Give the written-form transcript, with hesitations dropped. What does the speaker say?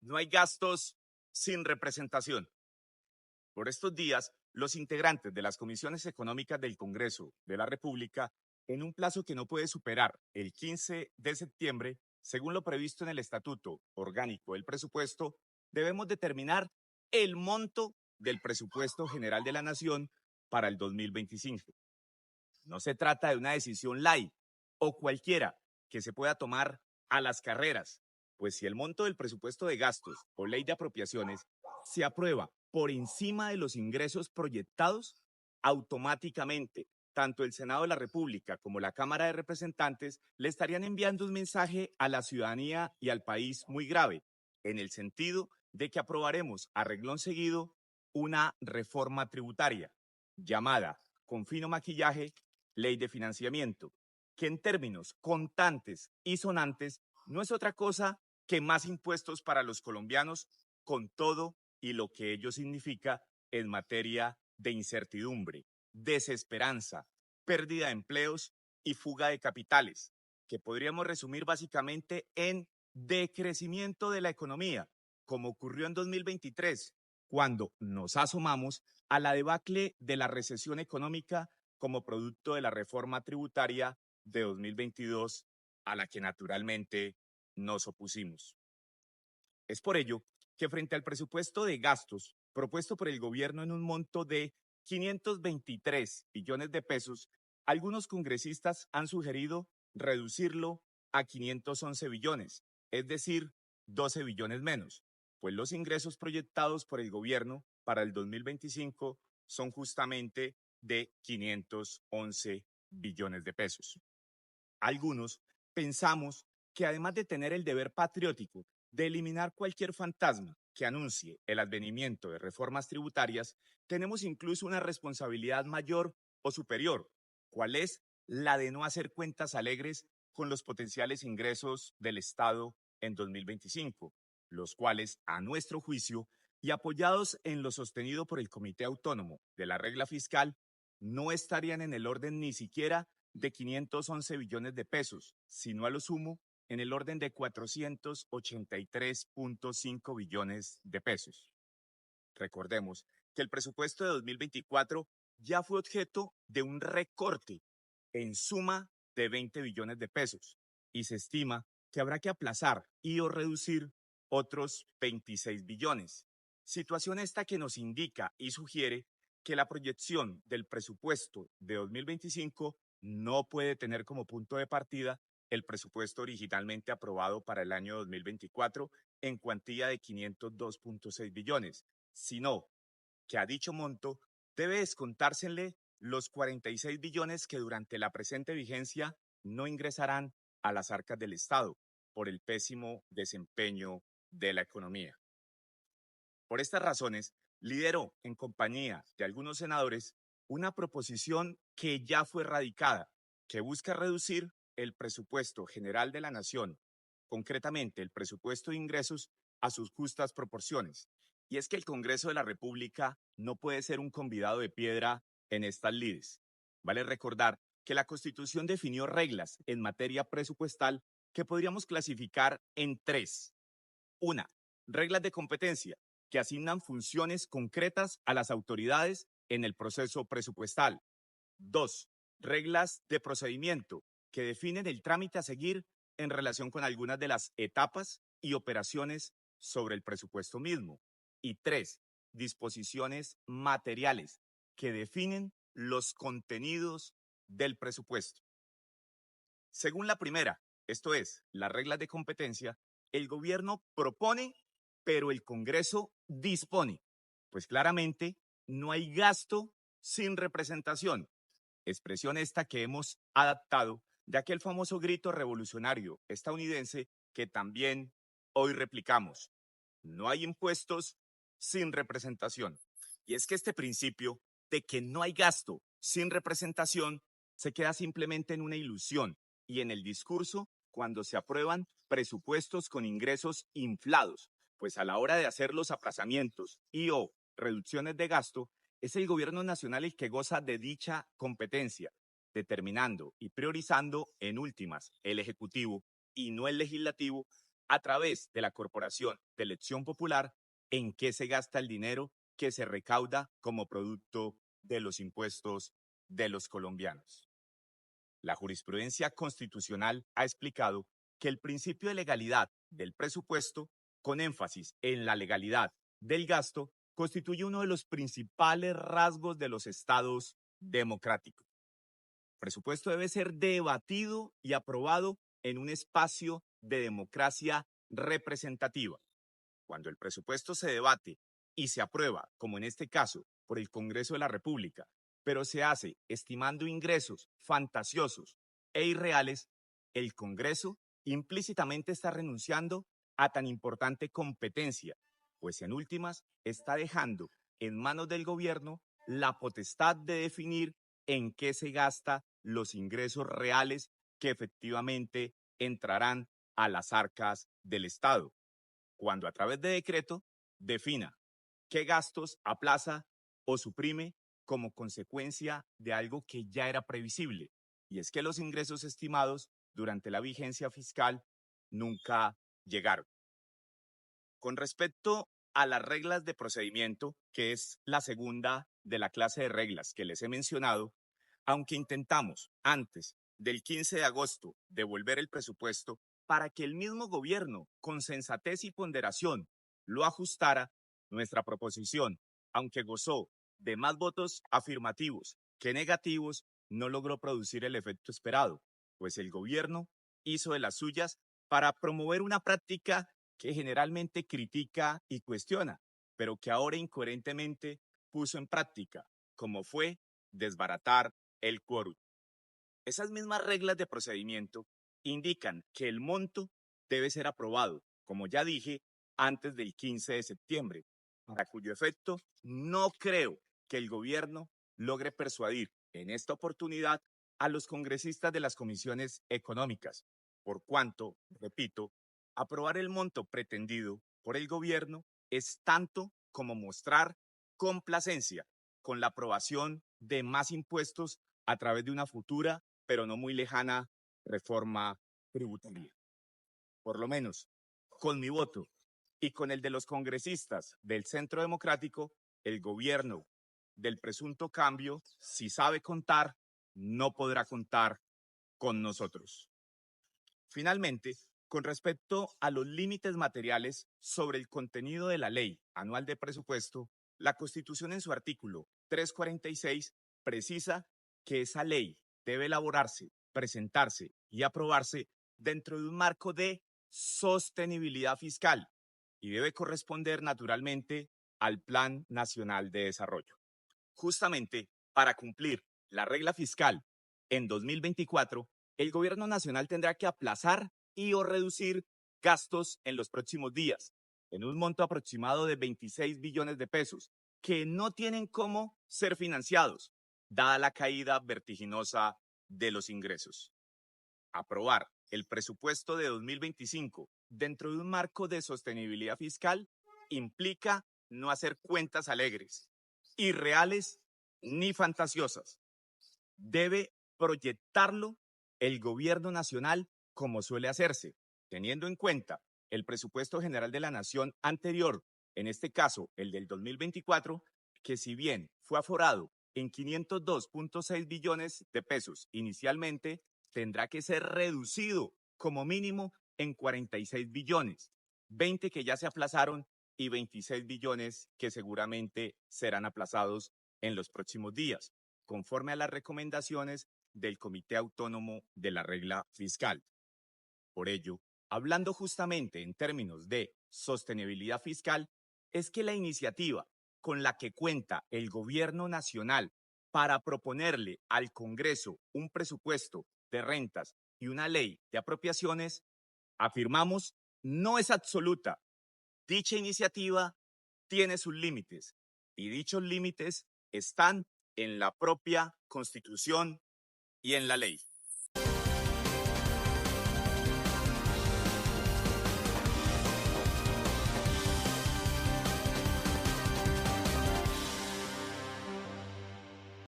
No hay gastos sin representación. Por estos días, los integrantes de las comisiones económicas del Congreso de la República, en un plazo que no puede superar el 15 de septiembre, según lo previsto en el Estatuto Orgánico del Presupuesto, debemos determinar el monto del presupuesto general de la Nación para el 2025. No se trata de una decisión light o cualquiera que se pueda tomar a las carreras, pues si el monto del presupuesto de gastos o ley de apropiaciones se aprueba por encima de los ingresos proyectados, automáticamente tanto el Senado de la República como la Cámara de Representantes le estarían enviando un mensaje a la ciudadanía y al país muy grave, en el sentido de que aprobaremos a reglón seguido una reforma tributaria llamada, con fino maquillaje, ley de financiamiento, que en términos contantes y sonantes no es otra cosa que más impuestos para los colombianos, con todo y lo que ello significa en materia de incertidumbre, desesperanza, pérdida de empleos y fuga de capitales, que podríamos resumir básicamente en decrecimiento de la economía, como ocurrió en 2023, cuando nos asomamos a la debacle de la recesión económica como producto de la reforma tributaria de 2022, a la que naturalmente nos opusimos. Es por ello que frente al presupuesto de gastos propuesto por el gobierno en un monto de 523 billones de pesos, algunos congresistas han sugerido reducirlo a 511 billones, es decir, 12 billones menos, pues los ingresos proyectados por el gobierno para el 2025 son justamente de 511 billones de pesos. Algunos pensamos que además de tener el deber patriótico de eliminar cualquier fantasma que anuncie el advenimiento de reformas tributarias, tenemos incluso una responsabilidad mayor o superior, ¿cuál es? La de no hacer cuentas alegres con los potenciales ingresos del Estado en 2025, los cuales, a nuestro juicio, y apoyados en lo sostenido por el Comité Autónomo de la Regla Fiscal, no estarían en el orden ni siquiera de 511 billones de pesos, sino a lo sumo en el orden de 483.5 billones de pesos. Recordemos que el presupuesto de 2024 ya fue objeto de un recorte en suma de 20 billones de pesos y se estima que habrá que aplazar y o reducir otros 26 billones. Situación esta que nos indica y sugiere que la proyección del presupuesto de 2025 no puede tener como punto de partida el presupuesto originalmente aprobado para el año 2024 en cuantía de 502.6 billones, sino que a dicho monto debe descontársele los 46 billones que durante la presente vigencia no ingresarán a las arcas del Estado por el pésimo desempeño de la economía. Por estas razones, lideró, en compañía de algunos senadores, una proposición que ya fue radicada, que busca reducir el presupuesto general de la Nación, concretamente el presupuesto de ingresos, a sus justas proporciones. Y es que el Congreso de la República no puede ser un convidado de piedra en estas lides. Vale recordar que la Constitución definió reglas en materia presupuestal que podríamos clasificar en tres. Una, reglas de competencia, que asignan funciones concretas a las autoridades en el proceso presupuestal. Dos, reglas de procedimiento, que definen el trámite a seguir en relación con algunas de las etapas y operaciones sobre el presupuesto mismo. Y tres, disposiciones materiales, que definen los contenidos del presupuesto. Según la primera, esto es, las reglas de competencia, el gobierno propone, pero el Congreso dispone. Pues claramente no hay gasto sin representación, expresión esta que hemos adaptado de aquel famoso grito revolucionario estadounidense que también hoy replicamos. No hay impuestos sin representación. Y es que este principio de que no hay gasto sin representación se queda simplemente en una ilusión y en el discurso cuando se aprueban presupuestos con ingresos inflados, pues a la hora de hacer los aplazamientos y o reducciones de gasto, es el gobierno nacional el que goza de dicha competencia, determinando y priorizando en últimas el Ejecutivo y no el Legislativo a través de la Corporación de Elección Popular en qué se gasta el dinero que se recauda como producto de los impuestos de los colombianos. La jurisprudencia constitucional ha explicado que el principio de legalidad del presupuesto, con énfasis en la legalidad del gasto, constituye uno de los principales rasgos de los estados democráticos. El presupuesto debe ser debatido y aprobado en un espacio de democracia representativa. Cuando el presupuesto se debate y se aprueba, como en este caso, por el Congreso de la República, pero se hace estimando ingresos fantasiosos e irreales, el Congreso implícitamente está renunciando a tan importante competencia, pues en últimas está dejando en manos del gobierno la potestad de definir en qué se gasta los ingresos reales que efectivamente entrarán a las arcas del Estado, cuando a través de decreto defina qué gastos aplaza o suprime como consecuencia de algo que ya era previsible, y es que los ingresos estimados durante la vigencia fiscal nunca llegaron. Con respecto a las reglas de procedimiento, que es la segunda de la clase de reglas que les he mencionado, aunque intentamos antes del 15 de agosto devolver el presupuesto para que el mismo gobierno, con sensatez y ponderación, lo ajustara, nuestra proposición, aunque gozó de más votos afirmativos que negativos, no logró producir el efecto esperado, pues el gobierno hizo de las suyas para promover una práctica que generalmente critica y cuestiona, pero que ahora incoherentemente puso en práctica, como fue desbaratar el quórum. Esas mismas reglas de procedimiento indican que el monto debe ser aprobado, como ya dije, antes del 15 de septiembre, para cuyo efecto no creo que el gobierno logre persuadir en esta oportunidad a los congresistas de las comisiones económicas, por cuanto, repito, aprobar el monto pretendido por el gobierno es tanto como mostrar complacencia con la aprobación de más impuestos a través de una futura, pero no muy lejana, reforma tributaria. Por lo menos, con mi voto y con el de los congresistas del Centro Democrático, el gobierno del presunto cambio, si sabe contar, no podrá contar con nosotros. Finalmente, con respecto a los límites materiales sobre el contenido de la Ley Anual de Presupuesto, la Constitución en su artículo 346 precisa que esa ley debe elaborarse, presentarse y aprobarse dentro de un marco de sostenibilidad fiscal y debe corresponder naturalmente al Plan Nacional de Desarrollo. Justamente para cumplir la regla fiscal en 2024, el gobierno nacional tendrá que aplazar y o reducir gastos en los próximos días, en un monto aproximado de 26 billones de pesos, que no tienen cómo ser financiados, dada la caída vertiginosa de los ingresos. Aprobar el presupuesto de 2025 dentro de un marco de sostenibilidad fiscal implica no hacer cuentas alegres, irreales ni fantasiosas. Debe proyectarlo el gobierno nacional como suele hacerse, teniendo en cuenta el presupuesto general de la nación anterior, en este caso el del 2024, que si bien fue aforado en 502.6 billones de pesos inicialmente, tendrá que ser reducido como mínimo en 46 billones, 20 que ya se aplazaron y 26 billones que seguramente serán aplazados en los próximos días, conforme a las recomendaciones del Comité Autónomo de la Regla Fiscal. Por ello, hablando justamente en términos de sostenibilidad fiscal, es que la iniciativa con la que cuenta el Gobierno Nacional para proponerle al Congreso un presupuesto de rentas y una ley de apropiaciones, afirmamos, no es absoluta. Dicha iniciativa tiene sus límites y dichos límites están en la propia Constitución y en la ley.